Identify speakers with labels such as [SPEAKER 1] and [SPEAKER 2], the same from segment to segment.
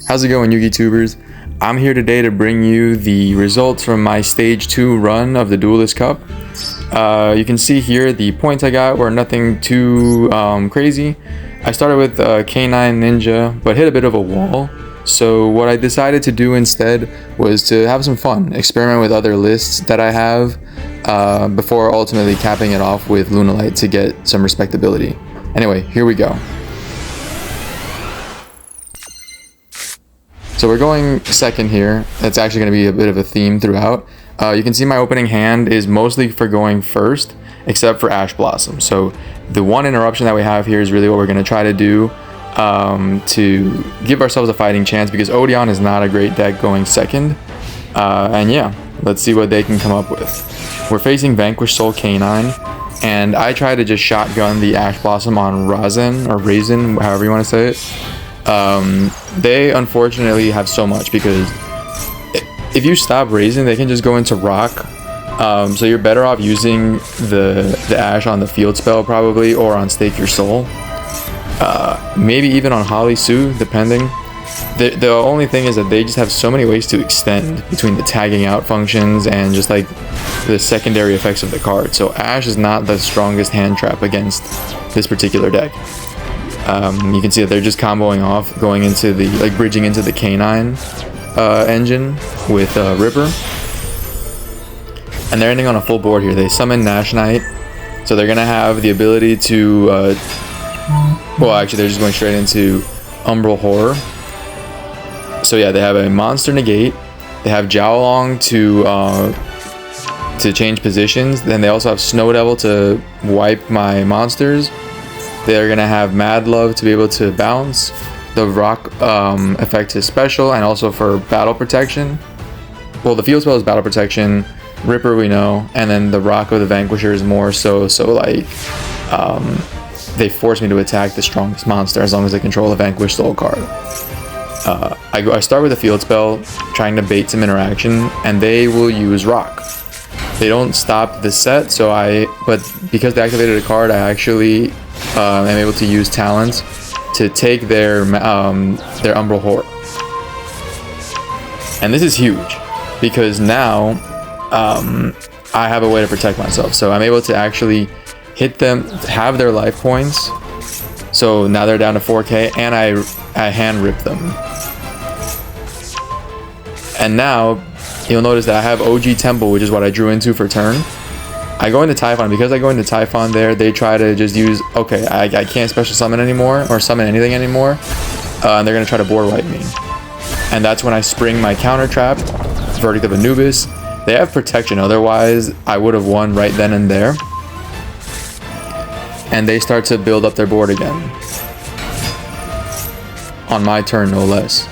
[SPEAKER 1] How's it going, YugiTubers? I'm here today to bring you the results from my Stage 2 run of the Duelist Cup. You can see here the points I got were nothing too crazy. I started with K9 Ninja, but hit a bit of a wall. So what I decided to do instead was to have some fun, experiment with other lists that I have before ultimately capping it off with Lunalight to get some respectability. Anyway, here we go. So we're going second here. That's actually going to be a bit of a theme throughout. You can see my opening hand is mostly for going first, except for Ash Blossom. So the one interruption that we have here is really what we're going to try to do to give ourselves a fighting chance, because Odion is not a great deck going second. And yeah, let's see what they can come up with. We're facing Vanquish Soul K9, and I try to just shotgun the Ash Blossom on Ryzeal, however you want to say it. They unfortunately have so much, because if you stop Ryzeal, they can just go into Rock. So you're better off using the Ash on the field spell probably, or on Stake Your Soul. Maybe even on Holly Sue, depending. The only thing is that they just have so many ways to extend between the tagging out functions and just like the secondary effects of the card. So Ash is not the strongest hand trap against this particular deck. You can see that they're just comboing off, going into the, like, bridging into the K9 engine with Ripper. And they're ending on a full board here. They summon Nash Knight, so they're gonna have the ability to well, actually they're just going straight into Umbral Horror. So yeah, they have a Monster Negate, they have Jowlong to change positions, then they also have Snow Devil to wipe my monsters. They're gonna have Mad Love to be able to bounce. The Rock effect is special, and also for battle protection. Well, the field spell is battle protection, Ripper we know, and then the Rock of the Vanquisher is more so like they force me to attack the strongest monster as long as they control the Vanquish Soul card. I start with a field spell, trying to bait some interaction, and they will use Rock. They don't stop the set, but because they activated a card, I actually am able to use talents to take their Umbral Horror. And this is huge, because now I have a way to protect myself. So I'm able to actually hit them, have their life points. So now they're down to 4k, and I hand rip them. And now you'll notice that I have OG Temple, which is what I drew into for turn. I go into Typhoon. Because I go into Typhoon there, they try to just use, okay, I can't special summon anymore, or summon anything anymore, and they're going to try to board wipe me. And that's when I spring my counter trap, Verdict of Anubis. They have protection, otherwise I would have won right then and there. And they start to build up their board again. On my turn, no less.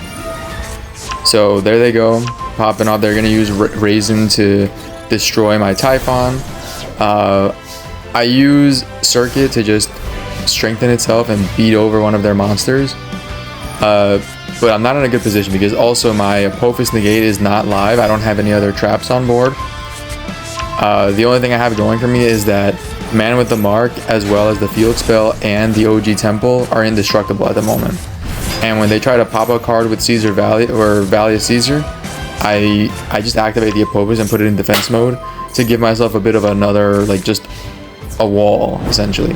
[SPEAKER 1] So there they go, popping off. They're going to use Ryzeal to destroy my Typhoon. I use Circuit to just strengthen itself and beat over one of their monsters. But I'm not in a good position, because also my Apophis Negate is not live. I don't have any other traps on board. The only thing I have going for me is that Man with the Mark, as well as the field spell and the OG Temple, are indestructible at the moment. And when they try to pop a card with Caesar Valley or Valley of Caesar, I just activate the Apophis and put it in defense mode to give myself a bit of another, like, just a wall, essentially.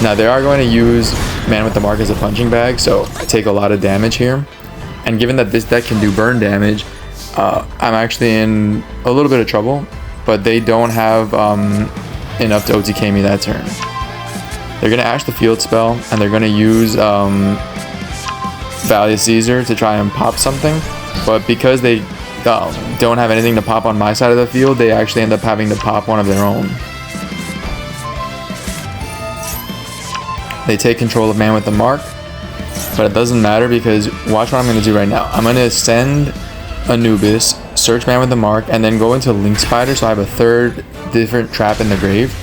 [SPEAKER 1] Now they are going to use Man with the Mark as a punching bag, so I take a lot of damage here. And given that this deck can do burn damage, I'm actually in a little bit of trouble, but they don't have enough to OTK me that turn. They're going to Ash the field spell, and they're going to use Valley of Caesar to try and pop something, but because they don't have anything to pop on my side of the field, they actually end up having to pop one of their own. They take control of Man with the Mark, but it doesn't matter, because watch what I'm going to do right now. I'm going to send Anubis, search Man with the Mark, and then go into Link Spider, so I have a third different trap in the grave.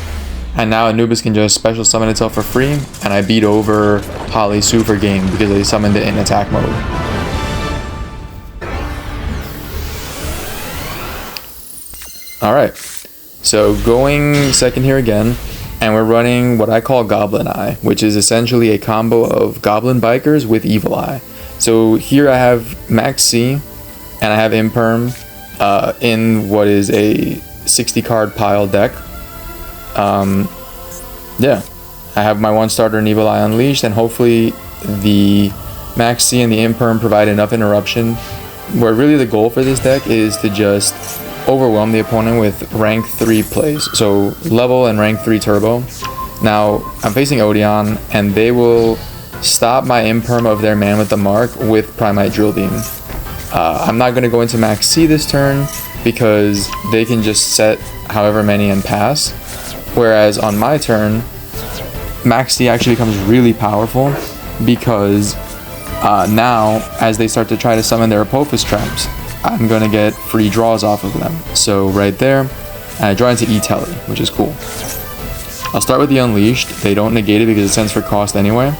[SPEAKER 1] And now Anubis can just special summon itself for free, and I beat over Holly Sue for game because they summoned it in attack mode. Alright, so going second here again, and we're running what I call Goblin Eye, which is essentially a combo of Goblin Bikers with Evil Eye. So here I have Max C, and I have Imperm in what is a 60 card pile deck. Yeah, I have my one starter in Evil Eye Unleashed, and hopefully the Max C and the Imperm provide enough interruption where really the goal for this deck is to just overwhelm the opponent with rank 3 plays. So level and rank 3 turbo. Now I'm facing Odion, and they will stop my Imperm of their Man with the Mark with Primite Drill Beam. I'm not going to go into Max C this turn because they can just set however many and pass. Whereas on my turn, Max C actually becomes really powerful because now as they start to try to summon their Apophis traps, I'm going to get free draws off of them. So right there, I draw into E-Telly, which is cool. I'll start with the Unleashed. They don't negate it because it sends for cost anyway.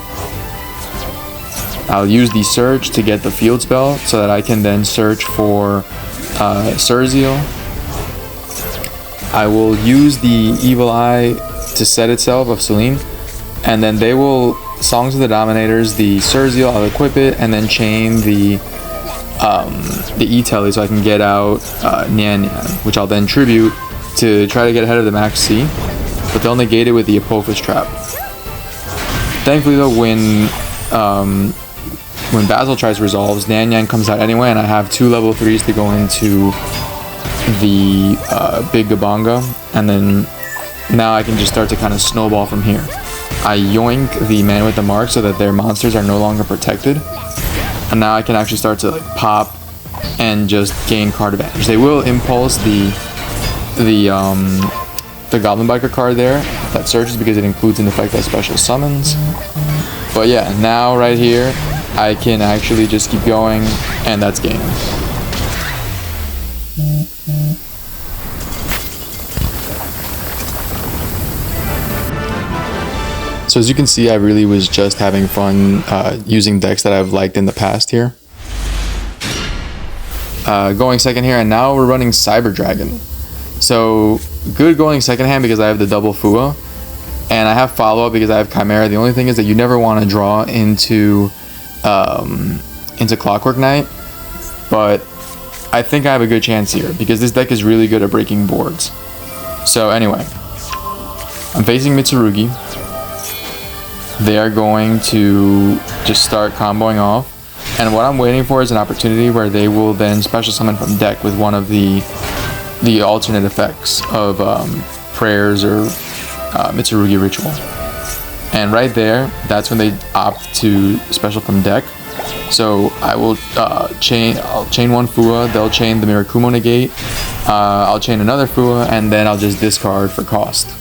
[SPEAKER 1] I'll use the Search to get the field spell so that I can then search for Ryzeal. I will use the Evil Eye to set itself of Celine, and then they will Songs of the Dominators, the Ryzeal, I'll equip it, and then chain the E-Telly so I can get out Nyan Nyan, which I'll then tribute to try to get ahead of the Max C, but they'll negate it with the Apophis Trap. Thankfully though, when Basil tries resolves, Nyan Nyan comes out anyway, and I have 2 level 3s to go into the big Gabanga, and then now I can just start to kind of snowball from here. I yoink the Man with the Mark so that their monsters are no longer protected, and now I can actually start to like pop and just gain card advantage. They will impulse the Goblin Biker card there that searches because it includes an effect that special summons. But yeah, now right here I can actually just keep going, and that's game. So as you can see, I really was just having fun using decks that I've liked in the past here. Going second here, and now we're running Cyber Dragon. So good going second hand because I have the double Fua, and I have follow-up because I have Chimera. The only thing is that you never want to draw into Clockwork Knight, but I think I have a good chance here because this deck is really good at breaking boards. So anyway, I'm facing Mitsurugi. They are going to just start comboing off, and what I'm waiting for is an opportunity where they will then special summon from deck with one of the alternate effects of prayers or Mitsurugi ritual. And right there, that's when they opt to special from deck. So I will I'll chain one Fua, they'll chain the Mirakumo negate, I'll chain another Fua, and then I'll just discard for cost.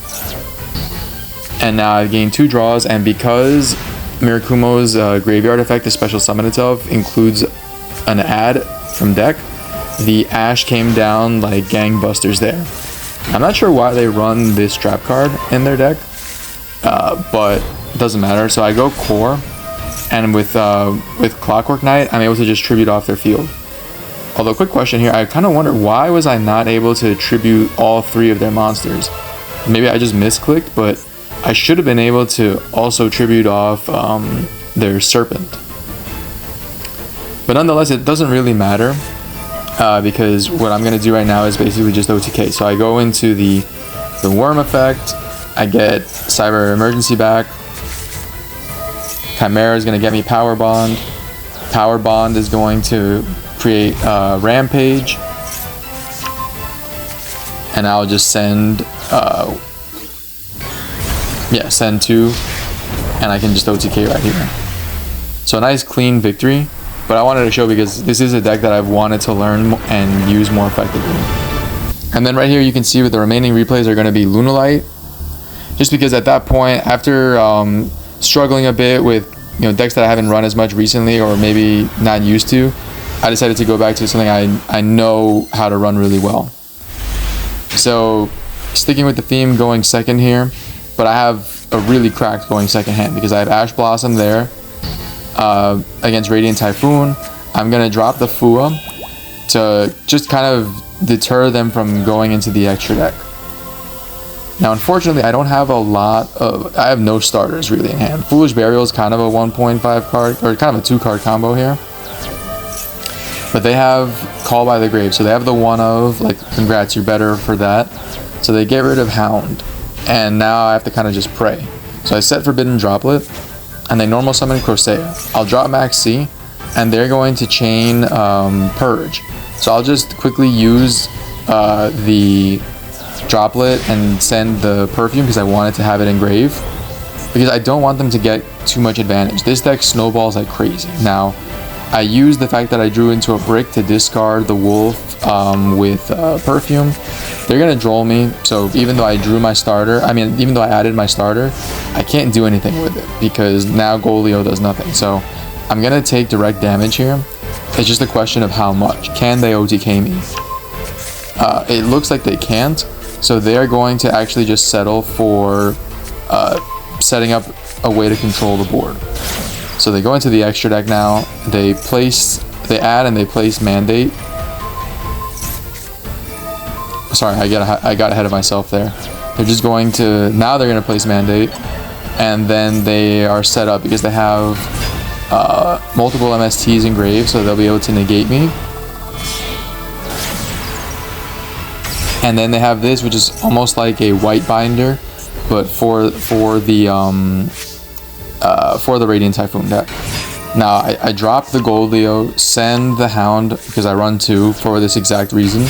[SPEAKER 1] And now I've gained 2 draws, and because Mirakumo's graveyard effect, the special summon itself, includes an add from deck, the Ash came down like gangbusters there. I'm not sure why they run this trap card in their deck, but it doesn't matter. So I go core, and with Clockwork Knight, I'm able to just tribute off their field. Although, quick question here, I kind of wonder why was I not able to tribute all 3 of their monsters? Maybe I just misclicked, but I should have been able to also tribute off their Serpent. But nonetheless, it doesn't really matter because what I'm going to do right now is basically just OTK. So I go into the Worm effect, I get Cyber Emergency back, Chimera is going to get me Power Bond, Power Bond is going to create Rampage, and I'll just send send 2, and I can just OTK right here. So a nice clean victory, but I wanted to show because this is a deck that I've wanted to learn and use more effectively. And then right here you can see with the remaining replays are going to be Lunalight, just because at that point, after struggling a bit with decks that I haven't run as much recently or maybe not used to, I decided to go back to something I know how to run really well. So sticking with the theme, going second here, but I have a really cracked going second hand because I have Ash Blossom there against Radiant Typhoon. I'm going to drop the Fua to just kind of deter them from going into the extra deck. Now, unfortunately, I don't have a lot of... I have no starters really in hand. Foolish Burial is kind of a 1.5 card, or kind of a 2 card combo here. But they have Call by the Grave, so they have the one of, like, congrats, you're better for that. So they get rid of Hound, and now I have to kind of just pray. So I set Forbidden Droplet, and they normal summon Crocea. I'll drop Max C, and they're going to chain Purge. So I'll just quickly use the Droplet and send the Perfume because I wanted to have it engrave. Because I don't want them to get too much advantage. This deck snowballs like crazy. Now, I used the fact that I drew into a brick to discard the Wolf with Perfume. They're going to droll me, so even though I drew my starter, even though I added my starter, I can't do anything with it because now Golio does nothing. So I'm going to take direct damage here. It's just a question of how much. Can they OTK me? It looks like they can't, so they're going to actually just settle for setting up a way to control the board. So they go into the extra deck now, they add and they place Mandate. Sorry, I got ahead of myself there. They're just going to, now they're going to place Mandate, and then they are set up because they have multiple MSTs engraved, so they'll be able to negate me. And then they have this, which is almost like a white binder, but for the Radiant Typhoon deck. Now I drop the Golio, send the Hound because I run 2 for this exact reason.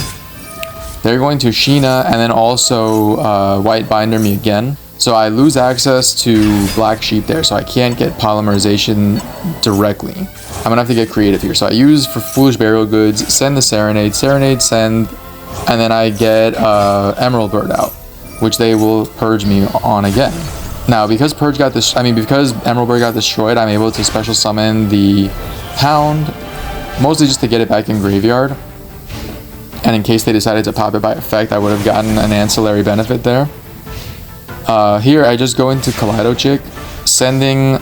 [SPEAKER 1] They're going to Sheena and then also white binder me again. So I lose access to Black Sheep there, so I can't get polymerization directly. I'm gonna have to get creative here. So I use for Foolish Burial Goods, send the Serenade, send, and then I get Emerald Bird out, which they will purge me on again. Now, because because Emerald Bird got destroyed, I'm able to special summon the Hound, mostly just to get it back in graveyard. And in case they decided to pop it by effect, I would have gotten an ancillary benefit there. Here, I just go into Kaleido Chick, sending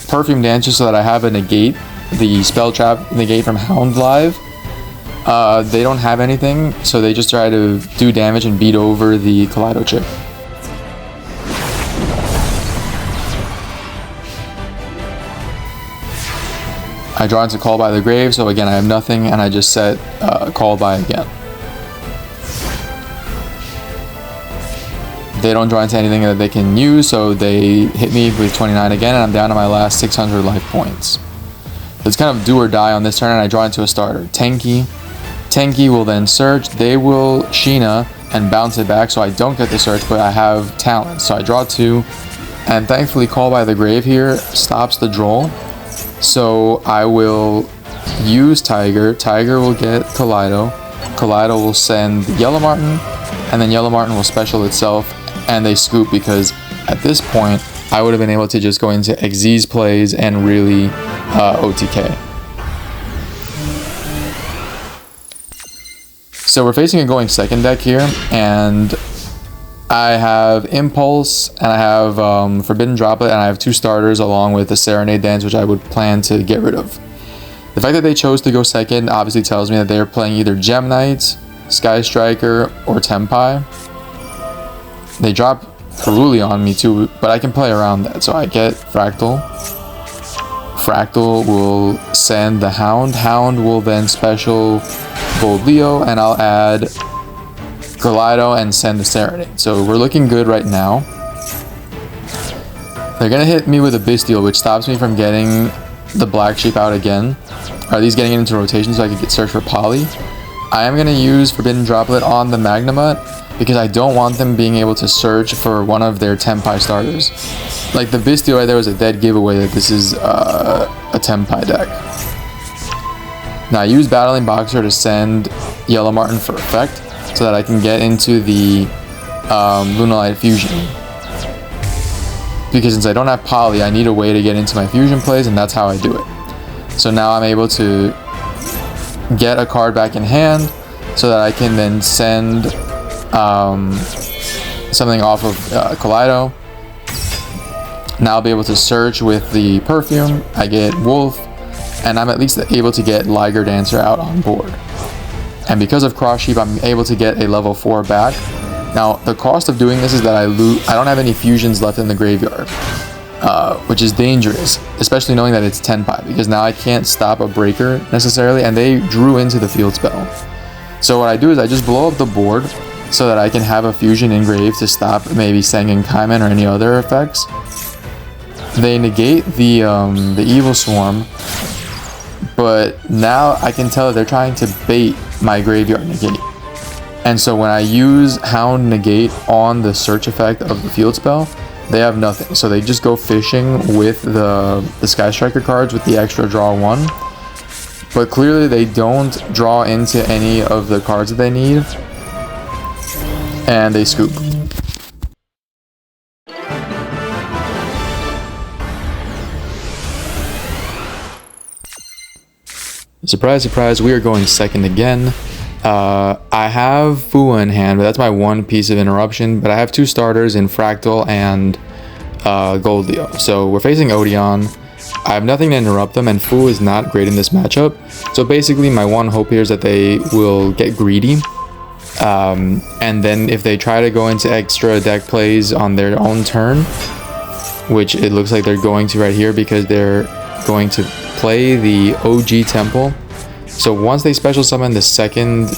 [SPEAKER 1] Perfume Dancer so that I have a negate, the spell trap negate from Hound live. They don't have anything, so they just try to do damage and beat over the Kaleido Chick. I draw into Call by the Grave, so again I have nothing, and I just set Call by again. They don't draw into anything that they can use, so they hit me with 29 again, and I'm down to my last 600 life points. It's kind of do or die on this turn, and I draw into a starter. Tenki will then search, they will Sheena and bounce it back, so I don't get the search, but I have talent. So I draw 2, and thankfully Call by the Grave here stops the droll. So I will use Tiger will get Kaleido will send Yellow Martin, and then Yellow Martin will special itself, and they scoop because at this point I would have been able to just go into Xyz plays and really OTK. So we're facing a going second deck here, and I have Impulse, and I have Forbidden Droplet, and I have 2 starters along with the Serenade Dance, which I would plan to get rid of. The fact that they chose to go second obviously tells me that they're playing either Gem Knights, Sky Striker, or Tenpai. They drop Peruli on me too, but I can play around that. So I get Fractal. Fractal will send the Hound. Hound will then special Gold Leo, and I'll add Kaleido and send the Serenade. So we're looking good right now. They're gonna hit me with a Bestial, which stops me from getting the Black Sheep out again, or at least getting it into rotation so I can get search for Poly. I am gonna use Forbidden Droplet on the Magnamut because I don't want them being able to search for one of their Tenpai starters. Like the Bestial right there was a dead giveaway that this is a Tenpai deck. Now I use Battling Boxer to send Yellow Martin for effect, so that I can get into the Lunalight Fusion. Because since I don't have Poly, I need a way to get into my Fusion plays, and that's how I do it. So now I'm able to get a card back in hand, so that I can then send something off of Kaleido. Now I'll be able to search with the Perfume, I get Wolf, and I'm at least able to get Liger Dancer out on board. And because of Cross Sheep, I'm able to get a level 4 back. Now, the cost of doing this is that I don't have any fusions left in the graveyard, which is dangerous, especially knowing that it's Tenpai, because now I can't stop a breaker necessarily, and they drew into the field spell. So what I do is I just blow up the board so that I can have a fusion engraved to stop maybe Sengen Kaiman or any other effects. They negate the Evil Swarm, but now I can tell that they're trying to bait my graveyard negate. And so when I use Hound negate on the search effect of the field spell, they have nothing. So they just go fishing with the Sky Striker cards with the extra draw 1. But clearly they don't draw into any of the cards that they need. And they scoop. Surprise, surprise, we are going second again. I have Fua in hand, but that's my one piece of interruption. But I have two starters in Fractal and Yugioh. So we're facing Odion. I have nothing to interrupt them, and Fu is not great in this matchup. So basically, my one hope here is that they will get greedy. And then if they try to go into extra deck plays on their own turn, which it looks like they're going to right here because they're going to play the OG Temple. So once they special summon the second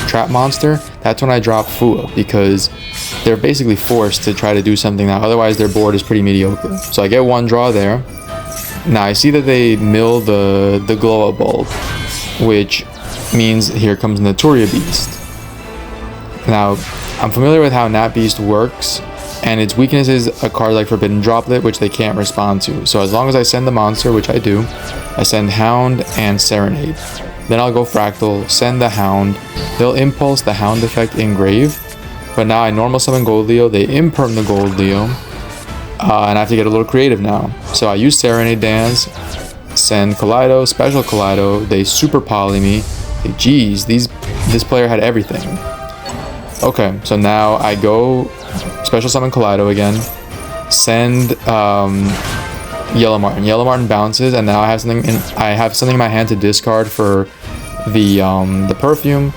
[SPEAKER 1] trap monster, that's when I drop Fua, because they're basically forced to try to do something now. Otherwise, their board is pretty mediocre. So I get one draw there. Now I see that they mill the glow up bulb, which means here comes Naturia Beast. Now I'm familiar with how Nat Beast works, and its weakness is a card like Forbidden Droplet, which they can't respond to. So as long as I send the monster, which I do, I send Hound and Serenade. Then I'll go Fractal, send the Hound. They'll impulse the Hound effect engrave. But now I normal summon Yugioh, they imperm the Yugioh. And I have to get a little creative now. So I use Serenade Dance, send Kaleido, special Kaleido, they super poly me. Like, geez, this player had everything. Okay, so now I go special summon Kaleido again, send Yellow Martin. Yellow Martin bounces, and now I have something in my hand to discard for the perfume.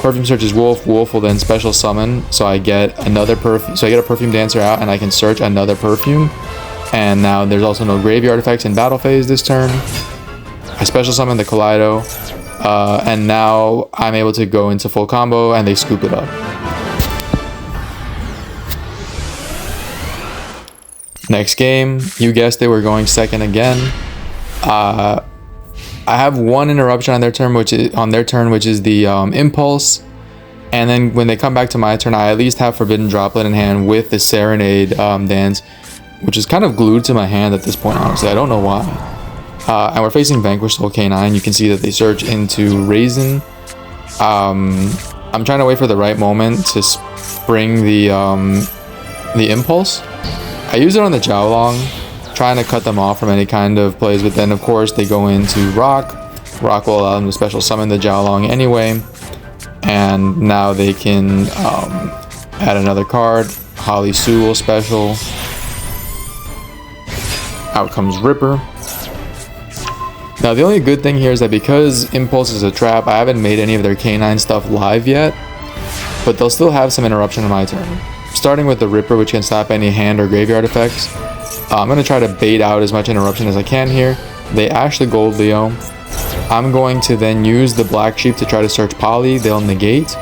[SPEAKER 1] Perfume searches Wolf. Wolf will then special summon, so I get another perfume. So I get a Perfume Dancer out, and I can search another perfume. And now there's also no graveyard effects in battle phase this turn. I special summon the Kaleido, and now I'm able to go into full combo, and they scoop it up. Next game, you guessed it, we're going second again. I have one interruption on their turn, which is the impulse, and then when they come back to my turn, I at least have Forbidden Droplet in hand with the Serenade Dance, which is kind of glued to my hand at this point. Honestly, I don't know why. And we're facing Vanquish Soul K9. You can see that they search into Raisin. I'm trying to wait for the right moment to spring the impulse. I use it on the Jiaolong, trying to cut them off from any kind of plays, but then of course they go into Rock. Rock will allow them to special summon the Jiaolong anyway, and now they can add another card. Holly Sue will special. Out comes Ripper. Now the only good thing here is that because Impulse is a trap, I haven't made any of their K9 stuff live yet, but they'll still have some interruption on my turn. Starting with the Ripper, which can stop any hand or graveyard effects. I'm going to try to bait out as much interruption as I can here. They ash the Yugioh. I'm going to then use the Black Sheep to try to search Poly. They'll negate.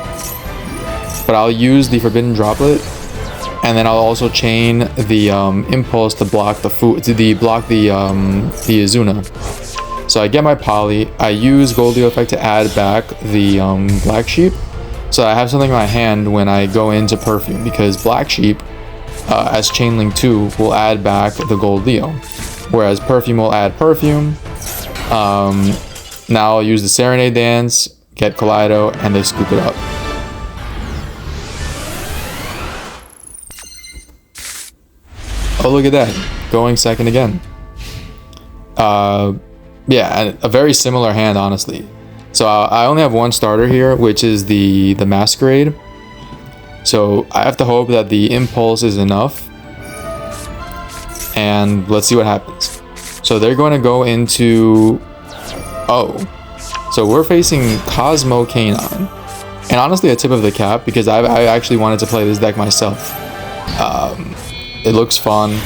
[SPEAKER 1] But I'll use the Forbidden Droplet. And then I'll also chain the Impulse to block the Azuna. So I get my Poly. I use Yugioh effect to add back the Black Sheep. So I have something in my hand when I go into Perfume, because Black Sheep, as Chainlink 2, will add back the Yugioh, whereas Perfume will add Perfume. Now I'll use the Serenade Dance, get Kaleido, and they scoop it up. Oh, look at that, going second again. Yeah, a very similar hand, honestly. So I only have one starter here, which is the Masquerade. So I have to hope that the Impulse is enough. And let's see what happens. So they're going to go into... Oh. So we're facing Kozmo K9. And honestly, a tip of the cap, because I actually wanted to play this deck myself. It looks fun,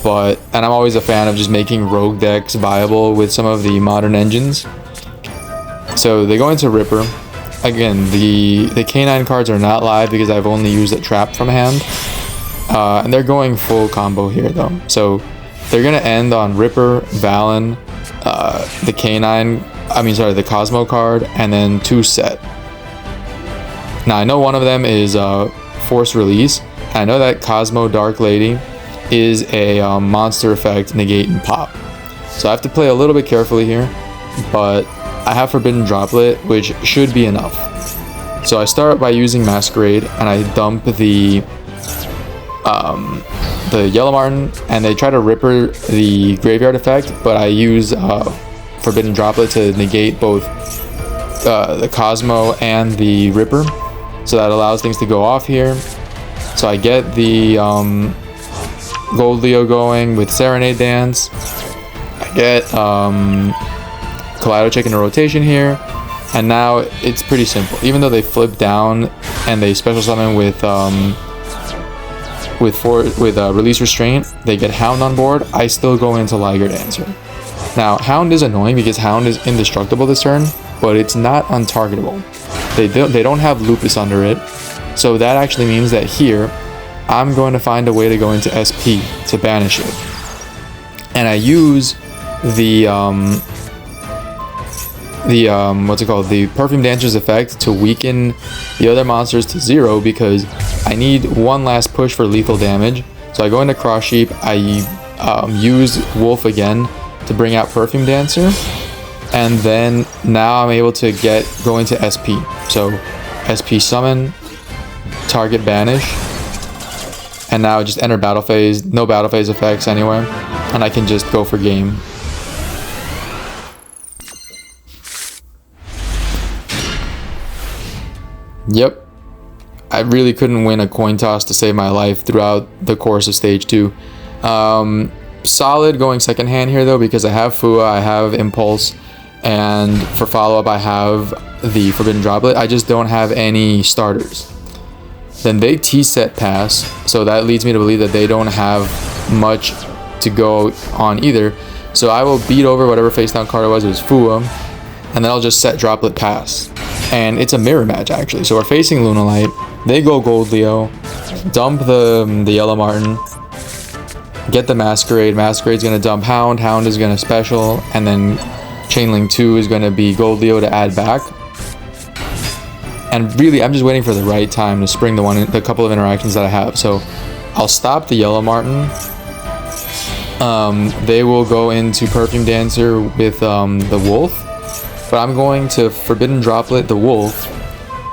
[SPEAKER 1] and I'm always a fan of just making rogue decks viable with some of the modern engines. So they go into Ripper. Again, the K9 cards are not live because I've only used a trap from hand. And they're going full combo here though. So they're gonna end on Ripper, Valen, the the Kozmo card, and then 2 set. Now I know one of them is Force Release. I know that Kozmo Dark Lady is a monster effect, negate, and pop. So I have to play a little bit carefully here, but I have Forbidden Droplet, which should be enough. So I start by using Masquerade, and I dump the Yellow Martin, and they try to Ripper the Graveyard effect, but I use Forbidden Droplet to negate both the Kozmo and the Ripper. So that allows things to go off here. So I get the Gold Leo going with Serenade Dance. I get Kaleido Check in a rotation here, and now it's pretty simple. Even though they flip down and they special summon with Release Restraint, they get Hound on board. I still go into Liger Dancer. Now Hound is annoying because Hound is indestructible this turn, but it's not untargetable. They don't have Lupus under it, so that actually means that here I'm going to find a way to go into SP to banish it, and I use the Perfume Dancer's effect to weaken the other monsters to 0 because I need one last push for lethal damage. So I go into Cross Sheep, I use Wolf again to bring out Perfume Dancer, and then now I'm able to go into SP. So SP summon, target banish, and now just enter battle phase, no battle phase effects anyway, and I can just go for game. Yep, I really couldn't win a coin toss to save my life throughout the course of stage 2. Solid going second hand here though, because I have Fua, I have Impulse, and for follow-up I have the Forbidden Droplet. I just don't have any starters. Then they T-set pass, so that leads me to believe that they don't have much to go on either. So I will beat over whatever face down card it was Fua, and then I'll just set Droplet pass. And it's a mirror match actually. So we're facing Lunalight, they go Gold Leo, dump the Yellow Martin, get the Masquerade. Masquerade's gonna dump Hound, Hound is gonna special, and then Chainlink 2 is gonna be Gold Leo to add back. And really, I'm just waiting for the right time to spring the couple of interactions that I have. So I'll stop the Yellow Martin. They will go into Perfume Dancer with the Wolf. But I'm going to Forbidden Droplet the Wolf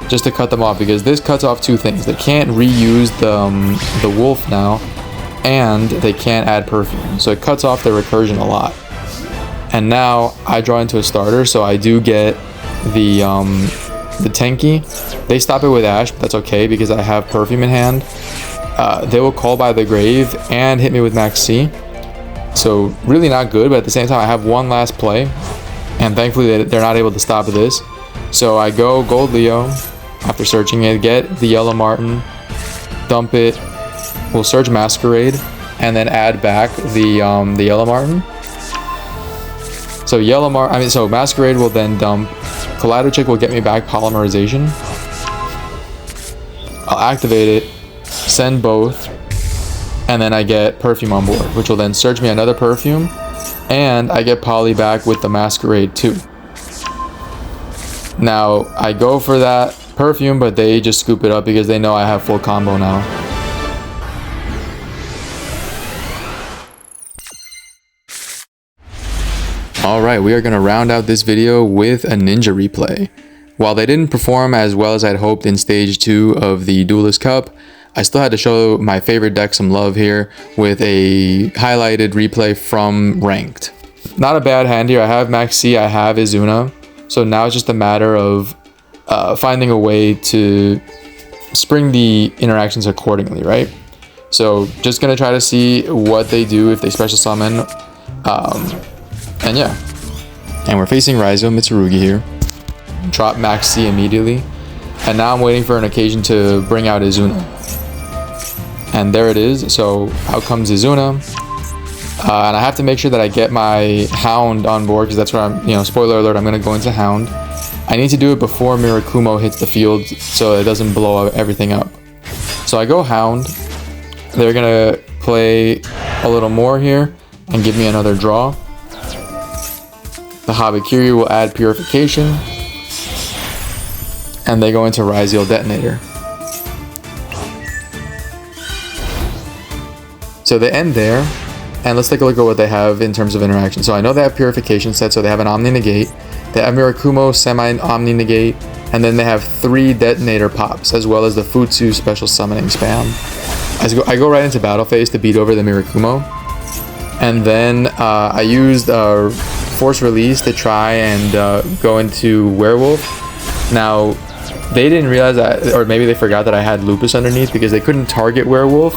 [SPEAKER 1] just to cut them off, because this cuts off 2 things. They can't reuse the Wolf now, and they can't add Perfume. So it cuts off their recursion a lot. And now I draw into a starter, so I do get the Tenki. They stop it with Ash, but that's okay because I have Perfume in hand. They will Call by the Grave and hit me with Max C. So really not good, but at the same time I have one last play. And thankfully they're not able to stop this. So I go Gold Leo after searching it, get the Yellow Martin, dump it, we'll search Masquerade, and then add back the Yellow Martin. So Masquerade will then dump, Kaleido Check will get me back Polymerization. I'll activate it, send both, and then I get Perfume on board, which will then search me another Perfume. And I get Poly back with the Masquerade too. Now I go for that Perfume, but they just scoop it up because they know I have full combo now. Alright, we are going to round out this video with a Ninja replay. While they didn't perform as well as I'd hoped in stage 2 of the Duelist Cup, I still had to show my favorite deck some love here with a highlighted replay from Ranked. Not a bad hand here. I have Max C, I have Izuna. So now it's just a matter of finding a way to spring the interactions accordingly, right? So just going to try to see what they do if they special summon. And yeah. And we're facing Ryzeal Mitsurugi here. Drop Max C immediately. And now I'm waiting for an occasion to bring out Izuna. And there it is. So out comes Izuna. And I have to make sure that I get my Hound on board, because that's where I'm, you know, spoiler alert, I'm going to go into Hound. I need to do it before Mirakumo hits the field so it doesn't blow everything up. So I go Hound. They're going to play a little more here and give me another draw. The Habakiri will add Purification. And they go into Ryzeal Detonator. So they end there. And let's take a look at what they have in terms of interaction. So I know they have Purification set, so they have an Omni Negate. They have Mirakumo Semi-Omni Negate. And then they have 3 Detonator Pops, as well as the Futsu Special Summoning Spam. I go right into Battle Phase to beat over the Mirakumo. And then I used Force Release to try and go into Werewolf. Now, they didn't realize that, or maybe they forgot that I had Lupus underneath, because they couldn't target Werewolf.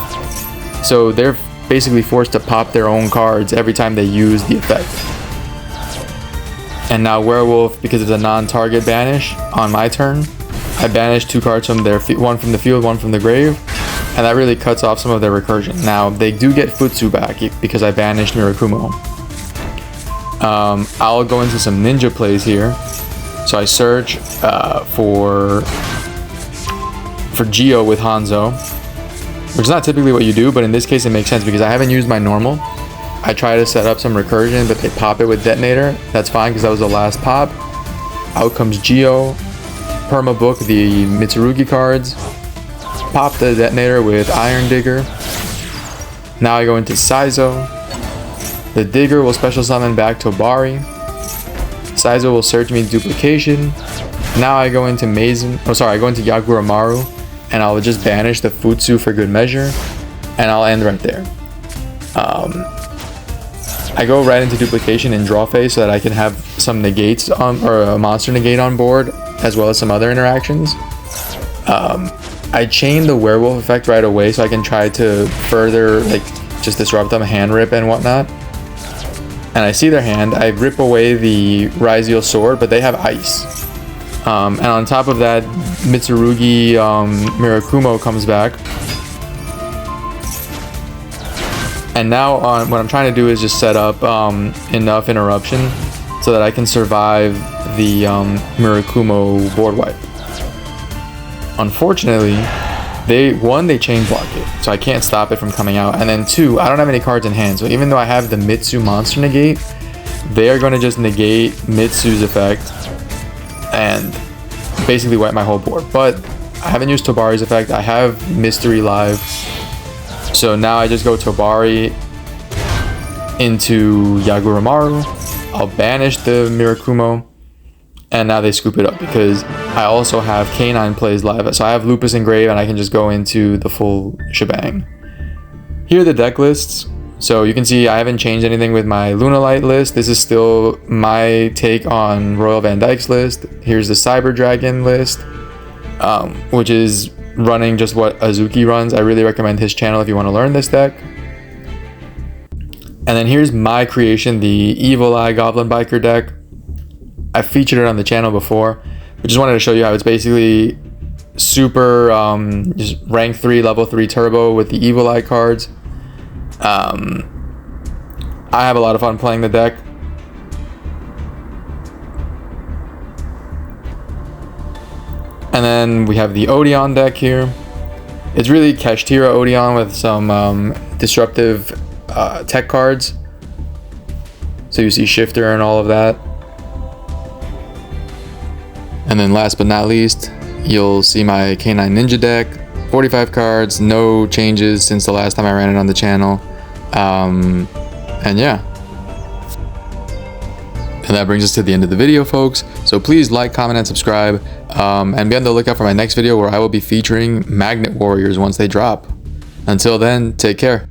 [SPEAKER 1] So they're basically forced to pop their own cards every time they use the effect. And now Werewolf, because it's a non-target banish on my turn, I banish 2 cards from their one from the field, 1 from the grave, and that really cuts off some of their recursion. Now they do get Futsu back because I banished Mirakumo. I'll go into some ninja plays here. So I search for Yugioh with Hanzo, which is not typically what you do, but in this case it makes sense because I haven't used my normal. I try to set up some recursion, but they pop it with Detonator. That's fine because that was the last pop. Out comes Yugioh, perma book the Mitsurugi cards, pop the Detonator with Iron Digger. Now I go into Saizo. The Digger will special summon back Tobari. Saizo will search me Duplication. Now I go into I go into Yaguramaru, and I'll just banish the Futsu for good measure, and I'll end right there. I go right into Duplication in draw phase so that I can have some negates on, or a monster negate on board, as well as some other interactions. I chain the Werewolf effect right away so I can try to further just disrupt them, hand rip and whatnot. And I see their hand. I rip away the Ryzeal sword, but they have ice. And on top of that, Mitsurugi Mirakumo comes back. And now what I'm trying to do is just set up enough interruption so that I can survive the Mirakumo board wipe. Unfortunately, they chain block it, so I can't stop it from coming out. And then 2, I don't have any cards in hand, so even though I have the Mitsu monster negate, they are going to just negate Mitsu's effect and basically wipe my whole board. But I haven't used Tobari's effect. I have Mystery live, so now I just go Tobari into Yaguramaru. I'll banish the Mirakumo, and now they scoop it up because I also have K9 plays live. So I have Lupus and Grave, and I can just go into the full shebang. Here are the deck lists. So you can see I haven't changed anything with my Lunalight list. This is still my take on Royal Van Dyke's list. Here's the Cyber Dragon list, which is running just what Azuki runs. I really recommend his channel if you want to learn this deck. And then here's my creation, the Evil Eye Goblin Biker deck. I featured it on the channel before, but just wanted to show you how it's basically super just rank 3, level 3 turbo with the Evil Eye cards. I have a lot of fun playing the deck. And then we have the Odion deck here. It's really Kashtira Odion with some disruptive tech cards. So you see Shifter and all of that. And then last but not least, you'll see my K9 Ninja deck. 45 cards, no changes since the last time I ran it on the channel. And yeah. And that brings us to the end of the video, folks. So please like, comment, and subscribe. And be on the lookout for my next video where I will be featuring Magnet Warriors once they drop. Until then, take care.